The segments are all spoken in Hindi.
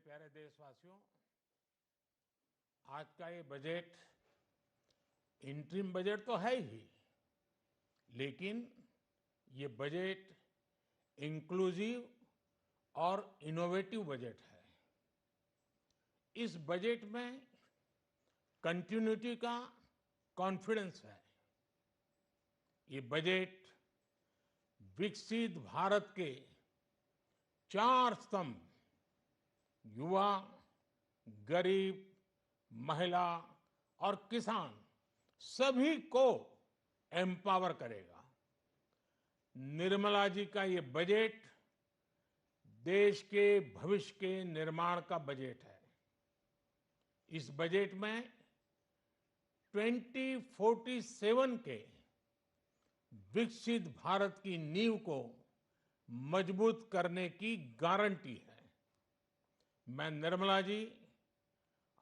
प्यारे देशवासियों, आज का ये बजट इंटरिम बजट तो है ही, लेकिन ये बजट इंक्लूसिव और इनोवेटिव बजट है। इस बजट में कंटिन्यूटी का कॉन्फिडेंस है। ये बजट विकसित भारत के 4 स्तंभ युवा, गरीब, महिला और किसान सभी को एम्पावर करेगा। निर्मला जी का ये बजट देश के भविष्य के निर्माण का बजट है। इस बजट में 2047 के विकसित भारत की नींव को मजबूत करने की गारंटी है। मैं निर्मला जी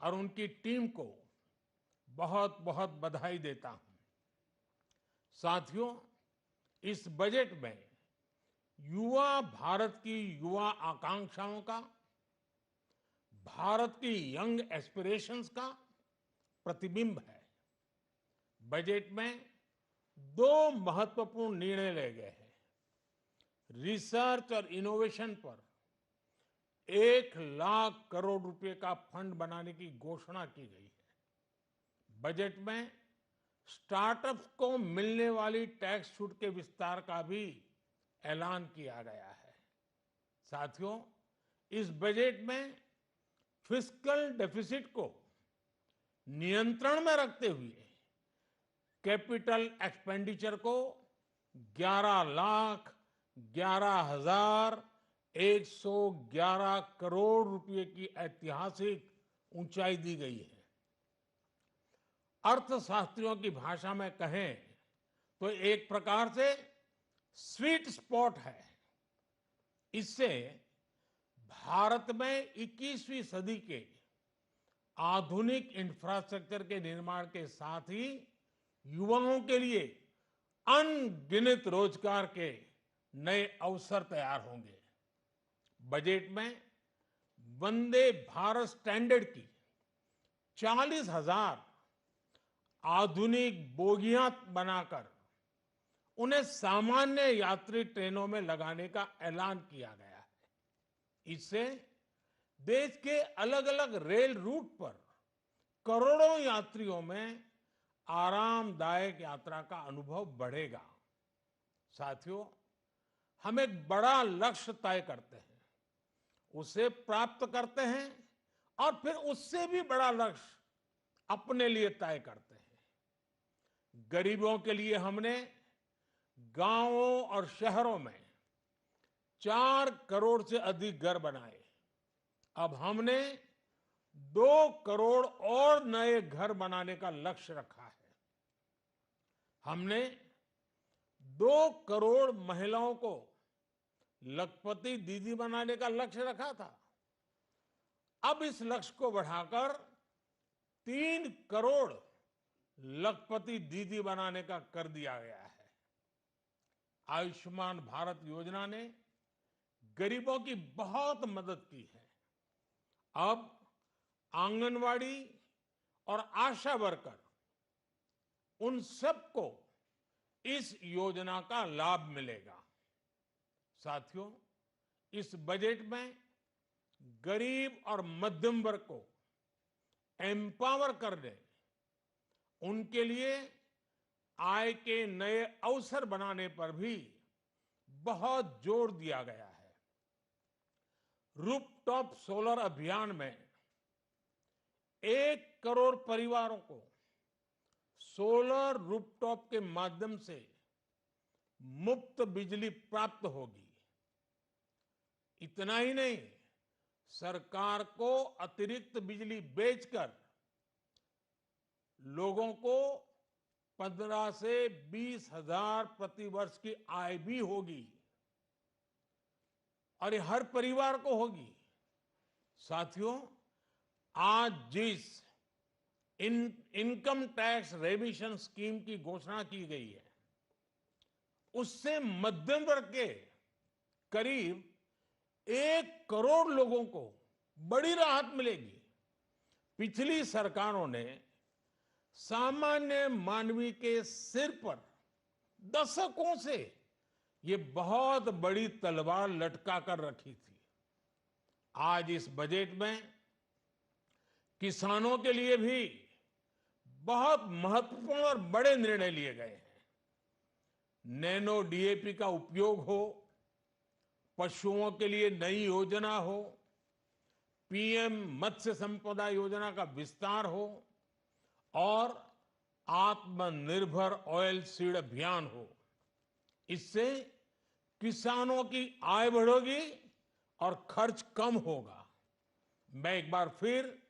और उनकी टीम को बहुत बहुत बधाई देता हूं। साथियों, इस बजट में युवा भारत की युवा आकांक्षाओं का, भारत की यंग एस्पिरेशंस का प्रतिबिंब है। बजट में 2 महत्वपूर्ण निर्णय लिए गए हैं। रिसर्च और इनोवेशन पर 1 लाख करोड़ रुपए का फंड बनाने की घोषणा की गई है। बजट में स्टार्टअप्स को मिलने वाली टैक्स छूट के विस्तार का भी ऐलान किया गया है। साथियों, इस बजट में फिस्कल डेफिसिट को नियंत्रण में रखते हुए कैपिटल एक्सपेंडिचर को 11,11,111 करोड़ रुपए की ऐतिहासिक ऊंचाई दी गई है। अर्थशास्त्रियों की भाषा में कहें तो एक प्रकार से स्वीट स्पॉट है। इससे भारत में 21वीं सदी के आधुनिक इंफ्रास्ट्रक्चर के निर्माण के साथ ही युवाओं के लिए अनगिनत रोजगार के नए अवसर तैयार होंगे। बजट में वंदे भारत स्टैंडर्ड की 40,000 आधुनिक बोगियां बनाकर उन्हें सामान्य यात्री ट्रेनों में लगाने का ऐलान किया गया है। इससे देश के अलग अलग रेल रूट पर करोड़ों यात्रियों में आरामदायक यात्रा का अनुभव बढ़ेगा। साथियों, हम एक बड़ा लक्ष्य तय करते हैं, उसे प्राप्त करते हैं और फिर उससे भी बड़ा लक्ष्य अपने लिए तय करते हैं। गरीबों के लिए हमने गांवों और शहरों में 4 करोड़ से अधिक घर बनाए। अब हमने 2 करोड़ और नए घर बनाने का लक्ष्य रखा है। हमने 2 करोड़ महिलाओं को लखपति दीदी बनाने का लक्ष्य रखा था। अब इस लक्ष्य को बढ़ाकर 3 करोड़ लखपति दीदी बनाने का कर दिया गया है। आयुष्मान भारत योजना ने गरीबों की बहुत मदद की है। अब आंगनवाड़ी और आशा वर्कर, उन सबको इस योजना का लाभ मिलेगा। साथियों, इस बजट में गरीब और मध्यम वर्ग को एम्पावर करने, उनके लिए आय के नए अवसर बनाने पर भी बहुत जोर दिया गया है। रूफटॉप सोलर अभियान में 1 करोड़ परिवारों को सोलर रूफटॉप के माध्यम से मुफ्त बिजली प्राप्त होगी। इतना ही नहीं, सरकार को अतिरिक्त बिजली बेचकर लोगों को 15 से 20 हजार प्रति वर्ष की आय भी होगी और ये हर परिवार को होगी। साथियों, आज जिस इनकम टैक्स रेमिशन स्कीम की घोषणा की गई है, उससे मध्यम वर्ग के करीब 1 करोड़ लोगों को बड़ी राहत मिलेगी। पिछली सरकारों ने सामान्य मानवी के सिर पर दशकों से ये बहुत बड़ी तलवार लटका कर रखी थी। आज इस बजट में किसानों के लिए भी बहुत महत्वपूर्ण और बड़े निर्णय लिए गए हैं। नैनो डीएपी का उपयोग हो, पशुओं के लिए नई योजना हो, पीएम मत्स्य संपदा योजना का विस्तार हो और आत्मनिर्भर ऑयल सीड अभियान हो। इससे किसानों की आय बढ़ेगी और खर्च कम होगा। मैं एक बार फिर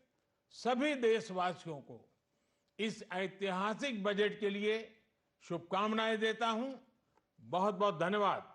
सभी देशवासियों को इस ऐतिहासिक बजट के लिए शुभकामनाएं देता हूं। बहुत बहुत धन्यवाद।